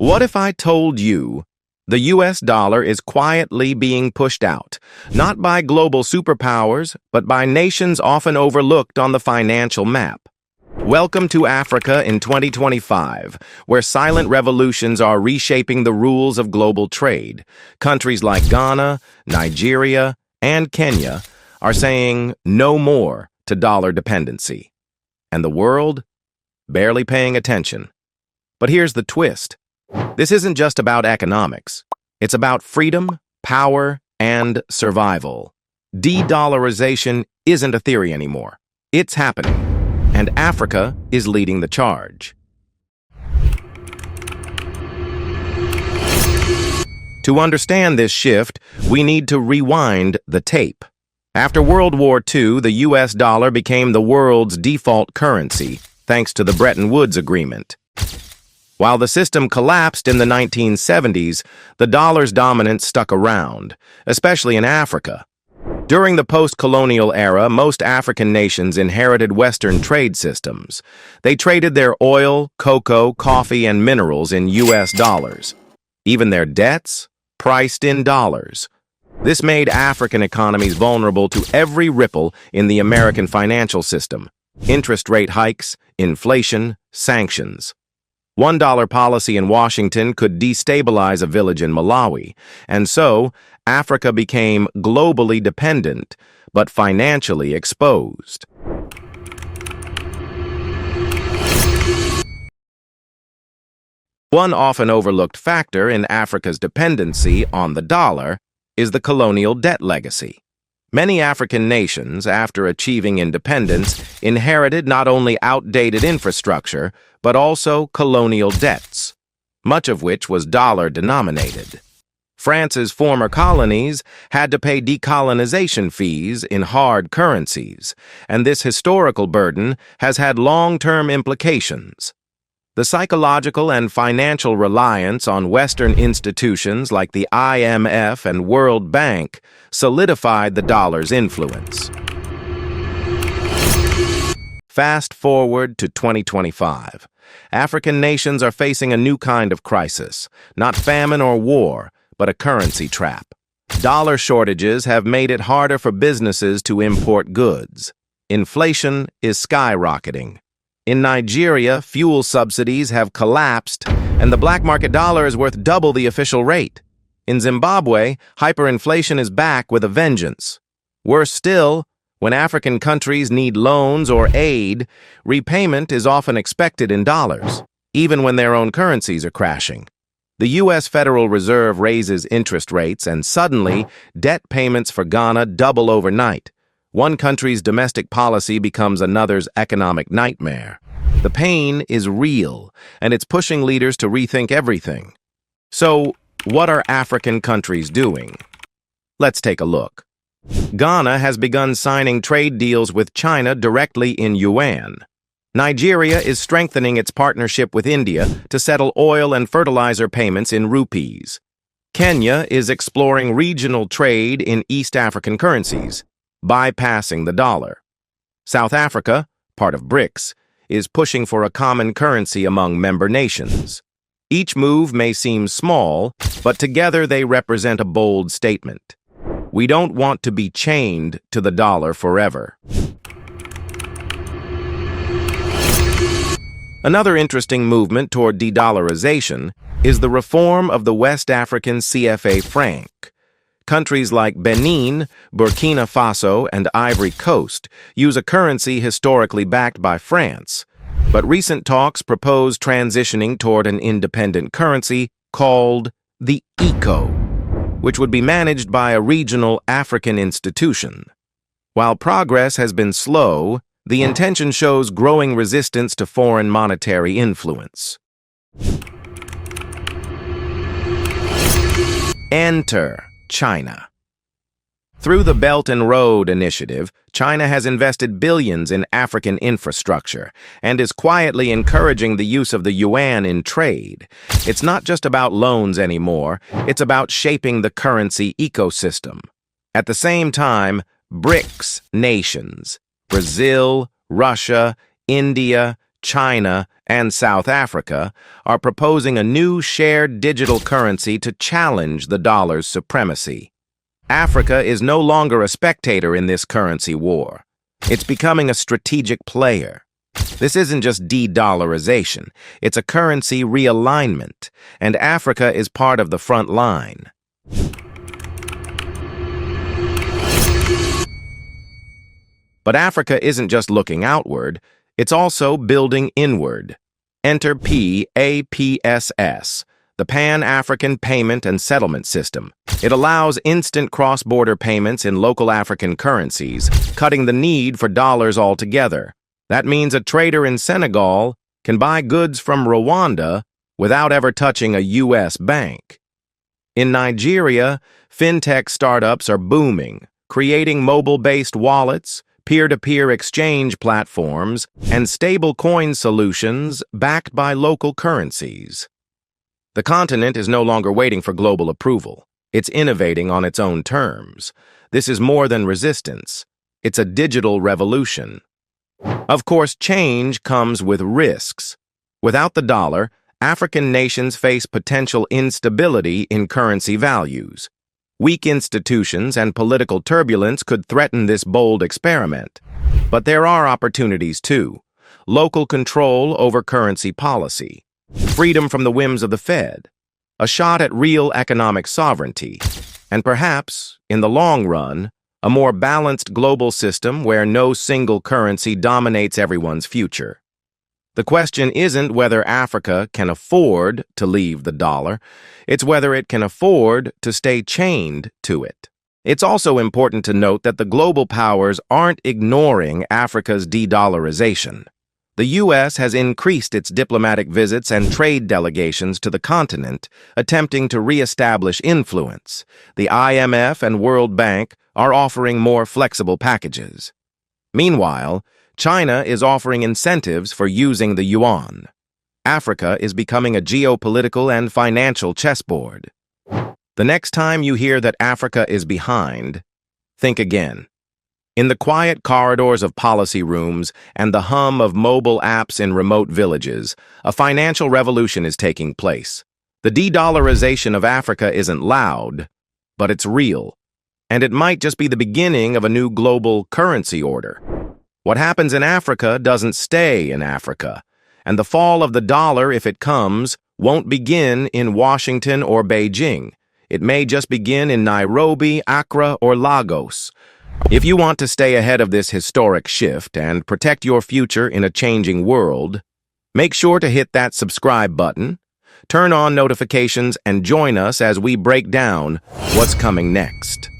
What if I told you the US dollar is quietly being pushed out, not by global superpowers, but by nations often overlooked on the financial map? Welcome to Africa in 2025, where silent revolutions are reshaping the rules of global trade. Countries like Ghana, Nigeria, and Kenya are saying no more to dollar dependency. And the world? Barely paying attention. But here's the twist. This isn't just about economics. It's about freedom, power, and survival. De-dollarization isn't a theory anymore. It's happening, and Africa is leading the charge. To understand this shift, we need to rewind the tape. After World War II, the US dollar became the world's default currency, thanks to the Bretton Woods Agreement. While the system collapsed in the 1970s, the dollar's dominance stuck around, especially in Africa. During the post-colonial era, most African nations inherited Western trade systems. They traded their oil, cocoa, coffee, and minerals in US dollars. Even their debts, priced in dollars. This made African economies vulnerable to every ripple in the American financial system. Interest rate hikes, inflation, sanctions. $1 policy in Washington could destabilize a village in Malawi, and so Africa became globally dependent, but financially exposed. One often overlooked factor in Africa's dependency on the dollar is the colonial debt legacy. Many African nations, after achieving independence, inherited not only outdated infrastructure, but also colonial debts, much of which was dollar-denominated. France's former colonies had to pay decolonization fees in hard currencies, and this historical burden has had long-term implications. The psychological and financial reliance on Western institutions like the IMF and World Bank solidified the dollar's influence. Fast forward to 2025. African nations are facing a new kind of crisis, not famine or war, but a currency trap. Dollar shortages have made it harder for businesses to import goods. Inflation is skyrocketing. In Nigeria, fuel subsidies have collapsed, and the black market dollar is worth double the official rate. In Zimbabwe, hyperinflation is back with a vengeance. Worse still, when African countries need loans or aid, repayment is often expected in dollars, even when their own currencies are crashing. The U.S. Federal Reserve raises interest rates, and suddenly, debt payments for Ghana double overnight. One country's domestic policy becomes another's economic nightmare. The pain is real, and it's pushing leaders to rethink everything. So, what are African countries doing? Let's take a look. Ghana has begun signing trade deals with China directly in yuan. Nigeria is strengthening its partnership with India to settle oil and fertilizer payments in rupees. Kenya is exploring regional trade in East African currencies, bypassing the dollar. South Africa, part of BRICS, is pushing for a common currency among member nations. Each move may seem small, but together they represent a bold statement. We don't want to be chained to the dollar forever. Another interesting movement toward de-dollarization is the reform of the West African CFA franc. Countries like Benin, Burkina Faso, and Ivory Coast use a currency historically backed by France, but recent talks propose transitioning toward an independent currency called the ECO, which would be managed by a regional African institution. While progress has been slow, the intention shows growing resistance to foreign monetary influence. Enter China. Through the Belt and Road Initiative, China has invested billions in African infrastructure and is quietly encouraging the use of the yuan in trade. It's not just about loans anymore, it's about shaping the currency ecosystem. At the same time, BRICS nations, Brazil, Russia, India, China, and South Africa are proposing a new shared digital currency to challenge the dollar's supremacy. Africa is no longer a spectator in this currency war. It's becoming a strategic player. This isn't just de-dollarization, it's a currency realignment, and Africa is part of the front line. But Africa isn't just looking outward, it's also building inward. Enter PAPSS, the Pan-African Payment and Settlement System. It allows instant cross-border payments in local African currencies, cutting the need for dollars altogether. That means a trader in Senegal can buy goods from Rwanda without ever touching a U.S. bank. In Nigeria, fintech startups are booming, creating mobile-based wallets, peer-to-peer exchange platforms, and stablecoin solutions backed by local currencies. The continent is no longer waiting for global approval. It's innovating on its own terms. This is more than resistance. It's a digital revolution. Of course, change comes with risks. Without the dollar, African nations face potential instability in currency values. Weak institutions and political turbulence could threaten this bold experiment. But there are opportunities too. Local control over currency policy, freedom from the whims of the Fed, a shot at real economic sovereignty, and perhaps, in the long run, a more balanced global system where no single currency dominates everyone's future. The question isn't whether Africa can afford to leave the dollar, it's whether it can afford to stay chained to it. It's also important to note that the global powers aren't ignoring Africa's de-dollarization. The U.S. has increased its diplomatic visits and trade delegations to the continent, attempting to re-establish influence. The IMF and World Bank are offering more flexible packages. Meanwhile, China is offering incentives for using the yuan. Africa is becoming a geopolitical and financial chessboard. The next time you hear that Africa is behind, think again. In the quiet corridors of policy rooms and the hum of mobile apps in remote villages, a financial revolution is taking place. The de-dollarization of Africa isn't loud, but it's real. And it might just be the beginning of a new global currency order. What happens in Africa doesn't stay in Africa, and the fall of the dollar, if it comes, won't begin in Washington or Beijing. It may just begin in Nairobi, Accra, or Lagos. If you want to stay ahead of this historic shift and protect your future in a changing world, make sure to hit that subscribe button, turn on notifications, and join us as we break down what's coming next.